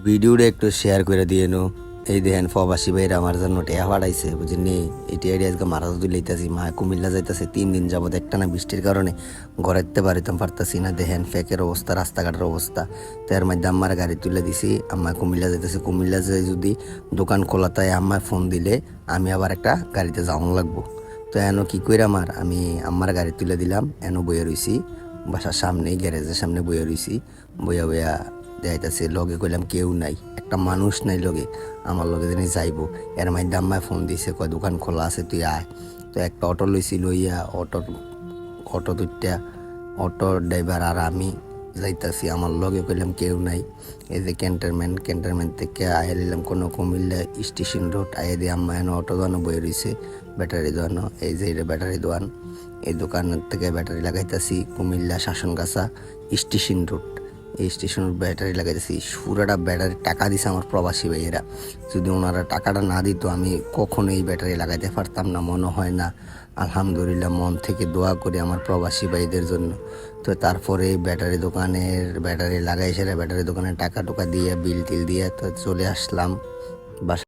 ভিডিওটা একটু শেয়ার করে দিয়ে নো। এই দেখেন প্রবাসী ভাইরা আমার জন্য টেয়া পাঠাইছে বুঝলি। এটি আজকে মারা যদি লইতেছি মা কুমিল্লা যাইতেছে 3 দিন যাবত একটা না বৃষ্টির কারণে ঘরেতে বাড়িতে পারতাছি না। দেখেন ফেকের অবস্থা, রাস্তাঘাটের অবস্থা। তো এর মধ্যে আমার গাড়ি তুলে দিছি, আম্মা কুমিল্লা যাইতেছে। কুমিল্লা যাই যদি দোকান খোলা তাই আম্মায় ফোন দিলে আমি আবার একটা গাড়িতে যাওয়ান লাগবো। তো এনো কি কইরা আমি আমার গাড়ি তুলে দিলাম, এনো বইয়া রইছি বাসার সামনেই, গ্যারেজের সামনে বইয়া রইছি। বইয়া বইয়া যাইতেছে, লগে কইলাম কেউ নাই, একটা মানুষ নাই লগে, আমার লগে যিনি যাইবো। এর মাঝে আম্মায় ফোন দিছে, কয় দোকান খোলা আছে তুই আয়। তো একটা অটো লইছি, লইয়া অটো দুইটা, অটো ড্রাইভার আর আমি যাইতাছি। আমার লগে কইলাম কেউ নাই। এই যে ক্যান্টনমেন্ট থেকে আয় নিলাম কোনো কুমিল্লা স্টেশন রোড। আয় দিয়ে আম্মা এনে অটো দোকানে বয়ে রয়েছে, ব্যাটারি দোকানো। এই যে এটা ব্যাটারি দোকান, এই দোকানের থেকে ব্যাটারি লাগাইতেছি কুমিল্লা শাসনগাছা স্টেশন রোড। এই স্টেশনের ব্যাটারি লাগাইতেছি। পুরাটা ব্যাটারি টাকা দিছে আমার প্রবাসী ভাইয়েরা। যদি ওনারা টাকাটা না দিত আমি কখনো এই ব্যাটারি লাগাইতে পারতাম না, মনে হয় না। আলহামদুলিল্লাহ, মন থেকে দোয়া করি আমার প্রবাসী ভাইদের জন্য। তো তারপরে ব্যাটারি দোকানের ব্যাটারি লাগাই সেরা ব্যাটারি দোকানের টাকা টুকা দিয়ে বিল টিল দিয়ে তো চলে আসলাম বাসা।